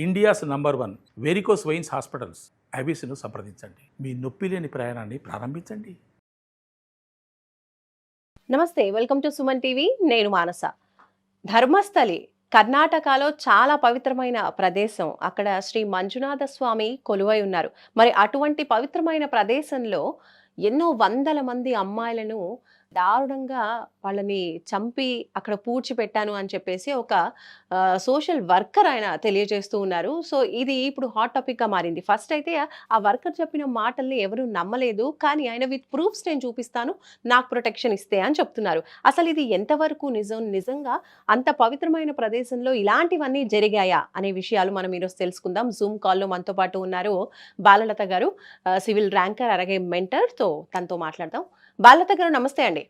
India's number 1 varicose veins hospitals ఐబీసీను సంప్రదించండి. మీ నొప్పి లేని ప్రయాణాన్ని ప్రారంభించండి. నమస్తే, వెల్కమ్ టు సుమన్ టీవీ. నేను మానస. ధర్మస్థలి కర్ణాటకలో చాలా పవిత్రమైన ప్రదేశం. అక్కడ శ్రీ మంజునాథ స్వామి కొలువై ఉన్నారు. మరి అటువంటి పవిత్రమైన ప్రదేశంలో ఎన్నో వందల మంది అమ్మాయిలను దారుణంగా వాళ్ళని చంపి అక్కడ పూడ్చిపెట్టాను అని చెప్పేసి ఒక సోషల్ వర్కర్ ఆయన తెలియజేస్తూ ఉన్నారు. సో ఇది ఇప్పుడు హాట్ టాపిక్గా మారింది. ఫస్ట్ అయితే ఆ వర్కర్ చెప్పిన మాటల్ని ఎవరు నమ్మలేదు. కానీ ఆయన విత్ ప్రూఫ్స్ నేను చూపిస్తాను, నాకు ప్రొటెక్షన్ ఇస్తే అని చెప్తున్నారు. అసలు ఇది ఎంతవరకు నిజం? నిజంగా అంత పవిత్రమైన ప్రదేశంలో ఇలాంటివన్నీ జరిగాయా అనే విషయాలు మనం ఈరోజు తెలుసుకుందాం. జూమ్ కాల్లో మనతో పాటు ఉన్నారు బాలలత గారు, సివిల్ ర్యాంకర్ అలాగే మెంటర్తో తనతో మాట్లాడదాం. బాలలత గారు నమస్తే అండి.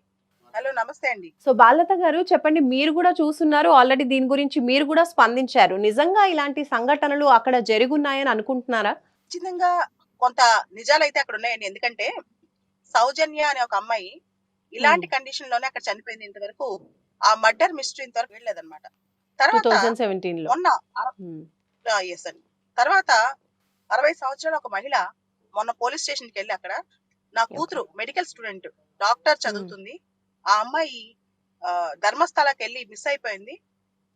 హలో, నమస్తే అండి. సో బాలలత గారు చెప్పండి, మీరు కూడా చూస్తున్నారు ఆల్రెడీ, దీని గురించి మీరు కూడా స్పందించారు. నిజంగా ఇలాంటి సంఘటనలు అక్కడ జరుగున్నాయని అనుకుంటున్నారా? ఖచ్చితంగా కొంత నిజాలైతే అక్కడ ఉన్నాయండి. ఎందుకంటే సౌజన్య అనే ఒక అమ్మాయి ఇలాంటి కండిషన్ లోనే అక్కడ చనిపోయింది. ఇంతవరకు ఆ మర్డర్ మిస్టరీ ఇంతవరకు వెళ్ళలేదన్నమాట. తర్వాత 2017లో మొన్న ఎస్ అండి, తర్వాత 60 సంవత్సరాల ఒక మహిళ మొన్న పోలీస్ స్టేషన్ కి వెళ్ళి అక్కడ నా కూతురు మెడికల్ స్టూడెంట్ డాక్టర్ చదువుతుంది, ఆ అమ్మాయి ధర్మస్థలకి వెళ్ళి మిస్ అయిపోయింది.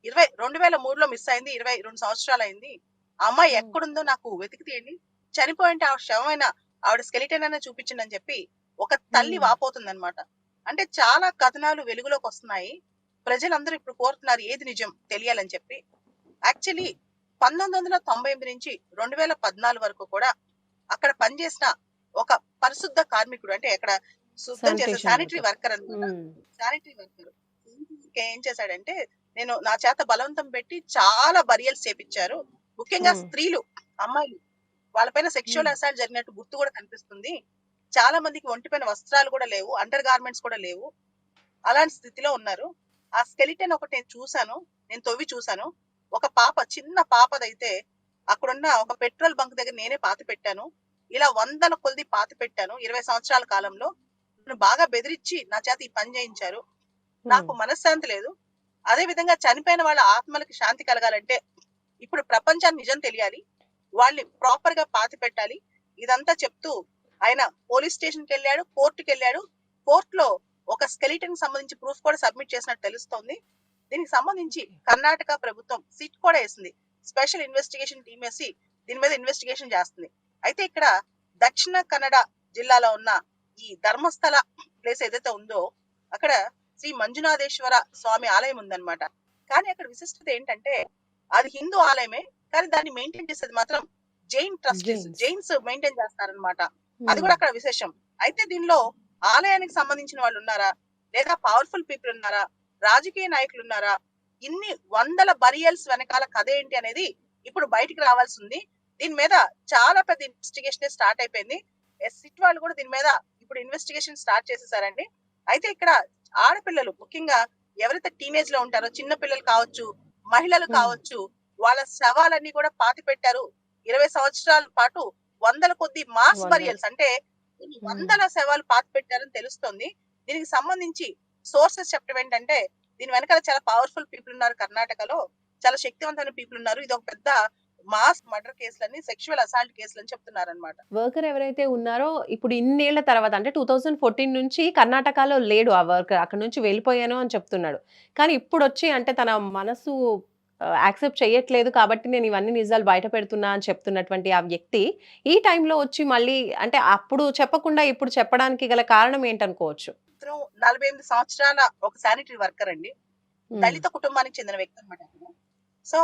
2003లో మిస్ అయింది, 22 సంవత్సరాలు అయింది. ఆ అమ్మాయి ఎక్కడుందో నాకు వెతికి తీయండి, చనిపోయింటే ఆ శవమైన ఆవిడ స్కెలిటన్ అయినా చూపించండి అని చెప్పి ఒక తల్లి వాపోతుంది అనమాట. అంటే చాలా కథనాలు వెలుగులోకి వస్తున్నాయి. ప్రజలందరూ ఇప్పుడు కోరుతున్నారు ఏది నిజం తెలియాలని చెప్పి. యాక్చువల్లీ 1998 నుంచి 2014 వరకు కూడా అక్కడ పనిచేసిన ఒక పరిశుద్ధ కార్మికుడు, అంటే అక్కడ శుద్ధం చేసే శానిటరీ వర్కర్ అనమాట. శానిటరీ వర్కర్ ఏం చేశాడంటే, నేను నా చేత బలవంతం పెట్టి చాలా బరియల్స్ చేపించారు. ముఖ్యంగా స్త్రీలు, అమ్మాయిలు, వాళ్ళపైన సెక్షువల్ అసాల్ట్ జరిగినట్టు గుర్తు కూడా కనిపిస్తుంది. చాలా మందికి ఒంటిపైన వస్త్రాలు కూడా లేవు, అండర్ గార్మెంట్స్ కూడా లేవు, అలాంటి స్థితిలో ఉన్నారు. ఆ స్కెలిటన్ ఒకటి నేను చూసాను, నేను తవ్వి చూసాను. ఒక పాప, చిన్న పాపదైతే అక్కడున్న ఒక పెట్రోల్ బంక్ దగ్గర నేనే పాతి పెట్టాను. ఇలా వందల కొద్ది పాతి పెట్టాను 20 సంవత్సరాల కాలంలో. బాగా బెదిరించి నా చేత ఈ పని చేయించారు. నాకు మనశ్శాంతి లేదు. అదే విధంగా చనిపోయిన వాళ్ళ ఆత్మలకి శాంతి కలగాలంటే ఇప్పుడు ప్రపంచానికి నిజం తెలియాలి, వాళ్ళని ప్రాపర్ గా పాతి పెట్టాలి. ఇదంతా చెప్తూ ఆయన పోలీస్ స్టేషన్ కి వెళ్ళాడు, కోర్టుకి వెళ్ళాడు. కోర్టులో ఒక స్కెలిటన్ సంబంధించి ప్రూఫ్ కూడా సబ్మిట్ చేసినట్టు తెలుస్తోంది. దీనికి సంబంధించి కర్ణాటక ప్రభుత్వం సిట్ కూడా వేసింది, స్పెషల్ ఇన్వెస్టిగేషన్ టీమ్ వేసి దీని మీద ఇన్వెస్టిగేషన్ చేస్తుంది. అయితే ఇక్కడ దక్షిణ కన్నడ జిల్లాలో ఉన్న ఈ ధర్మస్థల ప్లేస్ ఏదైతే ఉందో అక్కడ శ్రీ మంజునాథేశ్వర స్వామి ఆలయం ఉందన్నమాట. కానీ అక్కడ విశిష్టత ఏంటంటే అది హిందూ ఆలయమే, కానీ దాన్ని మెయింటైన్ చేసేది మాత్రం జైన్ ట్రస్టీస్, జైన్స్ మెయింటైన్ చేస్తారనమాట. అది కూడా అక్కడ విశేషం. అయితే దీనిలో ఆలయానికి సంబంధించిన వాళ్ళు ఉన్నారా, లేదా పవర్ఫుల్ పీపుల్ ఉన్నారా, రాజకీయ నాయకులు ఉన్నారా, ఇన్ని వందల బరియల్స్ వెనకాల కథ ఏంటి అనేది ఇప్పుడు బయటికి రావాల్సి ఉంది. దీని మీద చాలా పెద్ద ఇన్వెస్టిగేషన్ స్టార్ట్ అయిపోయింది. సిట్ వాళ్ళు కూడా దీని మీద ఇప్పుడు ఇన్వెస్టిగేషన్ స్టార్ట్ చేసేసారండి. అయితే ఇక్కడ ఆడపిల్లలు, ముఖ్యంగా ఎవరైతే టీనేజ్ లో ఉంటారో, చిన్న పిల్లలు కావచ్చు, మహిళలు కావచ్చు, వాళ్ళ శవాలన్నీ కూడా పాతి పెట్టారు. 20 సంవత్సరాల పాటు వందల కొద్ది మాస్ బరియల్స్, అంటే వందల శవాలు పాతి పెట్టారని తెలుస్తోంది. దీనికి సంబంధించి సోర్సెస్ చెప్పడం ఏంటంటే, దీని వెనకాల చాలా పవర్ఫుల్ పీపుల్ ఉన్నారు, కర్ణాటకలో చాలా శక్తివంతమైన పీపుల్ ఉన్నారు. ఇది ఒక పెద్ద మాస్ మర్డర్ కేసులని, సెక్షువల్ అసాల్ట్ కేసులని చెప్తున్నారు అనమాట. వర్కర్ ఎవరైతే ఉన్నారో ఇప్పుడు ఇన్నేళ్ల తర్వాత, అంటే 2014 నుంచి కర్ణాటకలో లేడు ఆ వర్కర్, అక్కడ నుంచి వెళ్ళిపోయాను అని చెప్తున్నాడు. కానీ ఇప్పుడు వచ్చి, అంటే తన మనసు యాక్సెప్ట్ చేయట్లేదు కాబట్టి నేను ఇవన్నీ నిజాలు బయట పెడుతున్నా అని చెప్తున్నటువంటి ఆ వ్యక్తి ఈ టైంలో వచ్చి మళ్ళీ, అంటే అప్పుడు చెప్పకుండా ఇప్పుడు చెప్పడానికి గల కారణం ఏంటనుకోవచ్చు? 48 సంవత్సరాల ఒక శానిటరీ వర్కర్ అండి, దళిత కుటుంబానికి చెందిన వ్యక్తి అనమాట. సో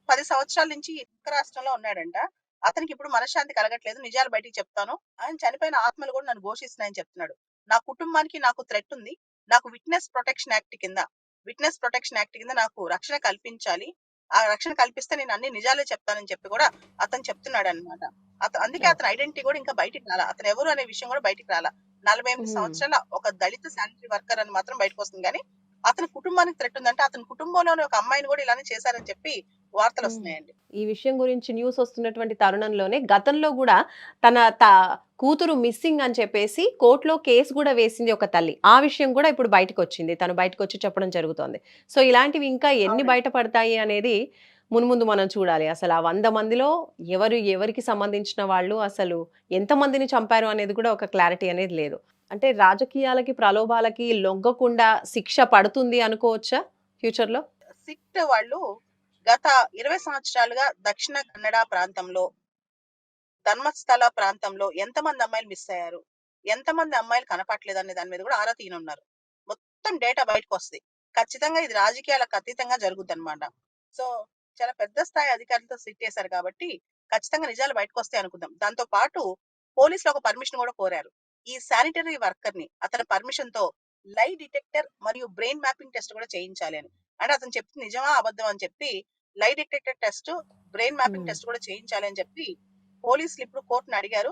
10 సంవత్సరాల నుంచి ఇతర రాష్ట్రంలో ఉన్నాడంట. అతనికి ఇప్పుడు మనశ్శాంతి కలగట్లేదు, నిజాలు బయటికి చెప్తాను, ఆయన చనిపోయిన ఆత్మలు కూడా నన్ను ఘోషిస్తున్నాయని చెప్తున్నాడు. నా కుటుంబానికి నాకు థ్రెట్ ఉంది, నాకు విట్నెస్ ప్రొటెక్షన్ యాక్ట్ కింద నాకు రక్షణ కల్పించాలి, ఆ రక్షణ కల్పిస్తే నేను అన్ని నిజాలే చెప్తానని చెప్పి కూడా అతను చెప్తున్నాడు అనమాట. అందుకే అతని ఐడెంటిటీ కూడా ఇంకా బయటికి రాలా, అతను ఎవరు అనే విషయం కూడా బయటికి రాలా. 48 సంవత్సరాల ఒక దళిత శానిటరీ వర్కర్ అని మాత్రం బయటకు వస్తుంది. కానీ అతని కుటుంబానికి థ్రెట్ ఉందంటే అతని కుటుంబంలోని ఒక అమ్మాయిని కూడా ఇలానే చేశారని చెప్పి వార్తలు వస్తున్నాయండి. ఈ విషయం గురించి న్యూస్ వస్తున్నటువంటి తరుణంలోనే గతంలో కూడా తన కూతురు మిస్సింగ్ అని చెప్పేసి కోర్టులో కేసు కూడా వేసింది ఒక తల్లి. ఆ విషయం కూడా ఇప్పుడు బయటకు వచ్చింది, తను బయటకు వచ్చి చెప్పడం జరుగుతోంది. సో ఇలాంటివి ఇంకా ఎన్ని బయటపడతాయి అనేది మున్ముందు మనం చూడాలి. అసలు ఆ 100 మందిలో ఎవరికి సంబంధించిన వాళ్ళు అసలు ఎంతమందిని చంపారు అనేది కూడా ఒక క్లారిటీ అనేది లేదు. అంటే రాజకీయాలకి, ప్రలోభాలకి లొంగకుండా శిక్ష పడుతుంది అనుకోవచ్చా ఫ్యూచర్‌లో? సిట్ వాళ్ళు గత 20 సంవత్సరాలుగా దక్షిణ కన్నడ ప్రాంతంలో, ధర్మస్థల ప్రాంతంలో ఎంతమంది అమ్మాయిలు మిస్ అయ్యారు, ఎంతమంది అమ్మాయిలు కనపట్లేదు అనే దాని మీద కూడా ఆరా తీయనున్నారు. మొత్తం డేటా బయటకు వస్తుంది. ఖచ్చితంగా ఇది రాజకీయాలకు అతీతంగా జరుగుద్ది అనమాట. సో చాలా పెద్ద స్థాయి అధికారులతో సిట్ చేశారు కాబట్టి ఖచ్చితంగా నిజాలు బయటకు వస్తాయి అనుకుందాం. దాంతో పాటు పోలీసులు ఒక పర్మిషన్ కూడా కోరారు. ఈ శానిటరీ వర్కర్ ని అతని పర్మిషన్ తో లై డిటెక్టర్ మరియు బ్రెయిన్ మ్యాపింగ్ టెస్ట్ కూడా చేయించాలి అని. అంటే అతను చెప్తుంది నిజమా అబద్ధం అని చెప్పి lie detector test, brain mapping హ్మ్. టెస్ట్ కూడా చేయించాలి అని చెప్పి పోలీసులు ఇప్పుడు కోర్టును అడిగారు.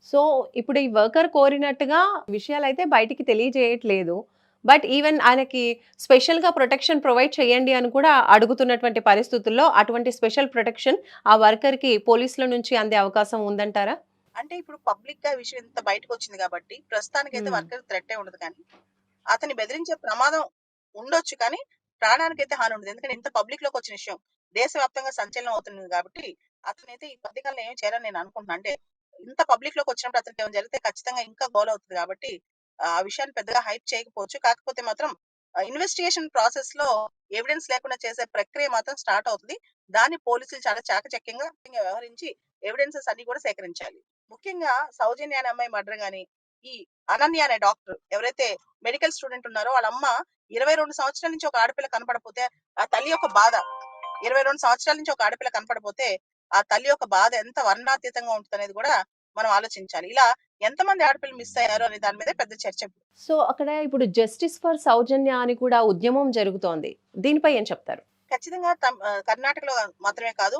సో, ఇప్పుడు ఈ వర్కర్ కోరినట్టుగా విషయాలైతే బయటికి తెలియజేయట్లేదు. బట్ ఈవెన్ ఆయనకి స్పెషల్‌గా ప్రొటెక్షన్ ప్రొవైడ్ చేయండి అని కూడా అడుగుతున్నటువంటి పరిస్థితుల్లో అటువంటి స్పెషల్ ప్రొటెక్షన్ ఆ వర్కర్‌కి పోలీసుల నుంచి అందే అవకాశం ఉందంటారా? అంటే ఇప్పుడు పబ్లిక్ గా విషయం ఇంత బయటకు వచ్చింది కాబట్టి ప్రస్తుతానికైతే హ్మ్. వర్కర్ థ్రెట్ ఉండదు, కానీ అతని బెదిరించే ప్రమాదం ఉండొచ్చు, కానీ ప్రాణానికైతే హాని ఉండదు. ఎందుకంటే ఇంత పబ్లిక్ లోకి వచ్చిన విషయం దేశవ్యాప్తంగా సంచలనం అవుతుంది కాబట్టి అతనైతే ఈ పథకాలను ఏం చేయాలని నేను అనుకుంటున్నాను. అంటే ఇంత పబ్లిక్ లోకి వచ్చినప్పుడు అతనికి ఏమైనా జరిగితే ఖచ్చితంగా ఇంకా గోల్ అవుతుంది కాబట్టి ఆ విషయాన్ని పెద్దగా హైప్ చేయకపోవచ్చు. కాకపోతే మాత్రం ఇన్వెస్టిగేషన్ ప్రాసెస్ లో ఎవిడెన్స్ లేకుండా చేసే ప్రక్రియ మాత్రం స్టార్ట్ అవుతుంది. దాన్ని పోలీసులు చాలా చాకచక్యంగా వ్యవహరించి ఎవిడెన్సెస్ అన్ని కూడా సేకరించాలి. ముఖ్యంగా సౌజన్య అనే అమ్మాయి మర్డర్ గాని, ఈ అనన్య అనే డాక్టర్ ఎవరైతే మెడికల్ స్టూడెంట్ ఉన్నారో వాళ్ళ అమ్మ 22 సంవత్సరాల నుంచి ఒక ఆడపిల్ల కనపడపోతే ఆ తల్లి యొక్క బాధ, 22 సంవత్సరాల నుంచి ఒక ఆడపిల్ల కనపడపోతే ఆ తల్లి యొక్క బాధ ఎంత వర్ణాతీతంగా ఉంటుంది అనేది కూడా మనం ఆలోచించాలి. ఇలా ఎంతమంది ఆడపిల్లలు మిస్ అయ్యారు అనే దాని మీద పెద్ద చర్చ. సో, అక్కడ ఇప్పుడు జస్టిస్ ఫర్ సౌజన్య అని కూడా ఉద్యమం జరుగుతోంది. దీనిపై ఏం చెప్తారు? ఖచ్చితంగా కర్ణాటకలో మాత్రమే కాదు,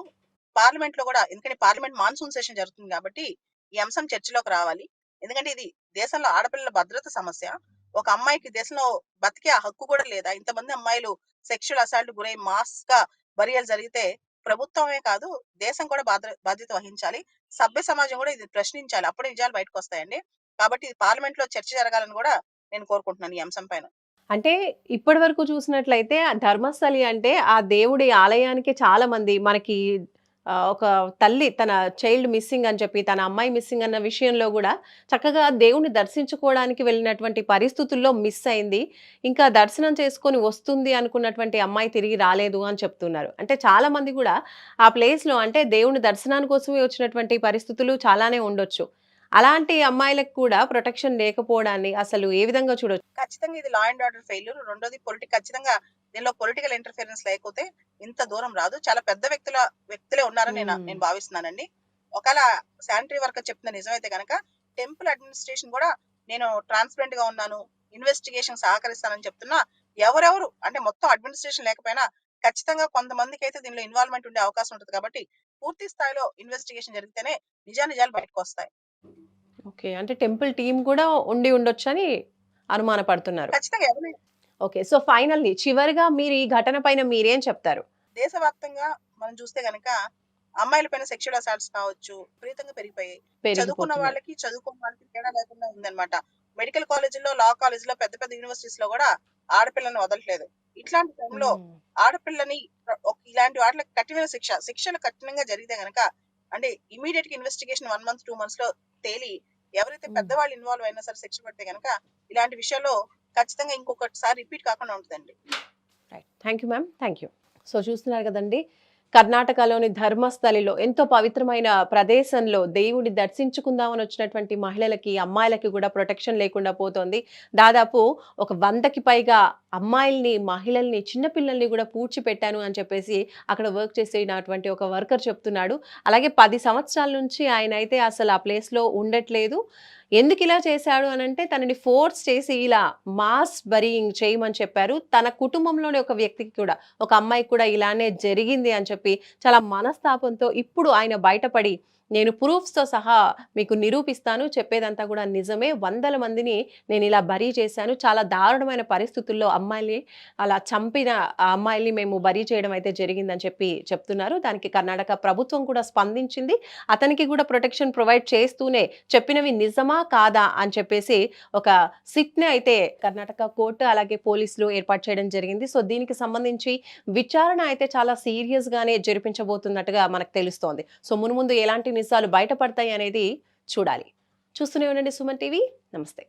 పార్లమెంట్ లో కూడా. ఎందుకంటే పార్లమెంట్ మాన్సూన్ సెషన్ జరుగుతుంది కాబట్టి ఈ అంశం చర్చలోకి రావాలి. ఎందుకంటే ఇది దేశంలో ఆడపిల్లల భద్రత సమస్య. ఒక అమ్మాయికి దేశంలో బతికే హక్కు కూడా లేదా? ఇంతమంది అమ్మాయిలు సెక్షువల్ అసాల్ట్ గురై మాస్ గా బరియలు జరిగితే ప్రభుత్వమే కాదు దేశం కూడా బాధ్యత వహించాలి. సభ్య సమాజం కూడా ఇది ప్రశ్నించాలి. అప్పుడే నిజాలు బయటకు వస్తాయండి. కాబట్టి ఇది పార్లమెంట్ లో చర్చ జరగాలని కూడా నేను కోరుకుంటున్నాను ఈ అంశం పైన. అంటే ఇప్పటివరకు చూసినట్లయితే ధర్మస్థలి అంటే ఆ దేవుడి ఆలయానికి చాలా మంది మనకి ఒక తల్లి తన చైల్డ్ మిస్సింగ్ అని చెప్పి తన అమ్మాయి మిస్సింగ్ అన్న విషయంలో కూడా చక్కగా దేవుణ్ణి దర్శించుకోవడానికి వెళ్ళినటువంటి పరిస్థితుల్లో మిస్ అయింది. ఇంకా దర్శనం చేసుకొని వస్తుంది అనుకున్నటువంటి అమ్మాయి తిరిగి రాలేదు అని చెప్తున్నారు. అంటే చాలా మంది కూడా ఆ ప్లేస్‌లో అంటే దేవుని దర్శనాని కోసమే వచ్చినటువంటి పరిస్థితులు చాలానే ఉండొచ్చు. అలాంటి అమ్మాయిలకు కూడా ప్రొటెక్షన్ లేకపోవడాన్ని అసలు ఏ విధంగా చూడొచ్చు? ఖచ్చితంగా ఇది లా అండ్ ఆర్డర్ ఫెయిల్యూర్. రెండోది ఖచ్చితంగా దీనిలో పొలిటికల్ ఇంటర్ఫిరెన్స్ లేకపోతే ఇంత దూరం రాదు. చాలా పెద్ద వ్యక్తులే ఉన్నారని నేను హ్మ్. నేను భావిస్తున్నానండి. ఒకవేళ శానిటరీ వర్కర్ చెప్తున్న నిజమైతే గనక టెంపుల్ అడ్మినిస్ట్రేషన్ కూడా నేను ట్రాన్స్పరెంట్ గా ఉన్నాను, ఇన్వెస్టిగేషన్ సహకరిస్తానని చెప్తున్నా. ఎవరెవరు అంటే మొత్తం అడ్మినిస్ట్రేషన్ లేకపోయినా ఖచ్చితంగా కొంతమందికి అయితే దీనిలో ఇన్వాల్వ్మెంట్ ఉండే అవకాశం ఉంటుంది కాబట్టి పూర్తి స్థాయిలో ఇన్వెస్టిగేషన్ జరిగితేనే నిజాలు బయటకు వస్తాయి. ఓకే. అంటే టెంపుల్ టీమ్ కూడా ఉండి ఉండొచ్చని అనుమానపడుతున్నారు. ఖచ్చితంగా ఎవరైనా ఓకే. సో, ఫైనల్లీ చివరిగా మీరు ఈ ఘటన పైన మీరేం చెప్తారు? దేశవ్యాప్తంగా మనం చూస్తే గనక అమ్మాయిల పైన సెక్షువల్ అసాల్ట్స్ కావచ్చు విపరీతంగా పెరిగిపోయాయి. చదువుకున్న పెరిగిపోతున్నాయి. వాళ్ళకి చదువుకున్న వాళ్ళకి తేడా లేకుండా ఉందన్నమాట. మెడికల్ కాలేజీల్లో, లా కాలేజీలో, పెద్ద పెద్ద యూనివర్సిటీస్ లో కూడా ఆడపిల్లని వదలట్లేదు. ఇట్లాంటి టైంలో హ్మ్. ఆడపిల్లని ఇలాంటి వాటికి కఠిన శిక్షలు కఠినంగా జరిగితే గనక అంటే ఇమీడియట్ గా ఇన్వెస్టిగేషన్ 1 మంత్ 2 మంత్స్ లో తేలి ఎవరైతే హ్మ్. పెద్దవాళ్ళు ఇన్వాల్వ్ అయినా సరే శిక్ష పడితే గనక ఇలాంటి విషయాల్లో ఖచ్చితంగా ఇంకొకసారి రిపీట్ కాకుండా ఉంటుందండి. Right. Thank you ma'am. Thank you. So, చూస్తున్నారు కదండీ! కర్ణాటకలోని ధర్మస్థలిలో ఎంతో పవిత్రమైన ప్రదేశంలో దేవుడిని దర్శించుకుందామని వచ్చినటువంటి మహిళలకి, అమ్మాయిలకి కూడా ప్రొటెక్షన్ లేకుండా పోతోంది. దాదాపు ఒక 100కి పైగా అమ్మాయిల్ని, మహిళల్ని, చిన్న పిల్లల్ని కూడా పూడ్చిపెట్టాను అని చెప్పేసి అక్కడ వర్క్ చేసేటటువంటి ఒక వర్కర్ చెప్తున్నాడు. అలాగే 10 సంవత్సరాల నుంచి ఆయనైతే అసలు ఆ ప్లేస్‌లో ఉండట్లేదు. ఎందుకిలా చేశాడు అనంటే తనని ఫోర్స్ చేసి ఇలా మాస్ బరీయింగ్ చేయమని చెప్పారు. తన కుటుంబంలోని ఒక వ్యక్తికి కూడా, ఒక అమ్మాయికి కూడా ఇలానే జరిగింది అని చెప్పి చాలా మనస్తాపంతో ఇప్పుడు ఆయన బయటపడి నేను ప్రూఫ్స్‌తో సహా మీకు నిరూపిస్తాను. చెప్పేదంతా కూడా నిజమే. వందల మందిని నేనిలా బరీ చేశాను. చాలా దారుణమైన పరిస్థితుల్లో అమ్మాయిల్ని అలా చంపిన ఆ అమ్మాయిల్ని మేము బరీ చేయడం అయితే జరిగిందని చెప్పి చెప్తున్నారు. దానికి కర్ణాటక ప్రభుత్వం కూడా స్పందించింది. అతనికి కూడా ప్రొటెక్షన్ ప్రొవైడ్ చేస్తూనే చెప్పినవి నిజమా? కాదా అని చెప్పేసి ఒక సిట్‌ని అయితే కర్ణాటక కోర్టు అలాగే పోలీసులు ఏర్పాటు చేయడం జరిగింది. సో, దీనికి సంబంధించి విచారణ అయితే చాలా సీరియస్‌గానే జరిపించబోతున్నట్టుగా మనకు తెలుస్తోంది. సో, మునుముందు ఎలాంటి నిజాలు బయటపడతాయి అనేది చూడాలి. చూస్తూనే ఉండండి సుమన్ టీవీ. నమస్తే.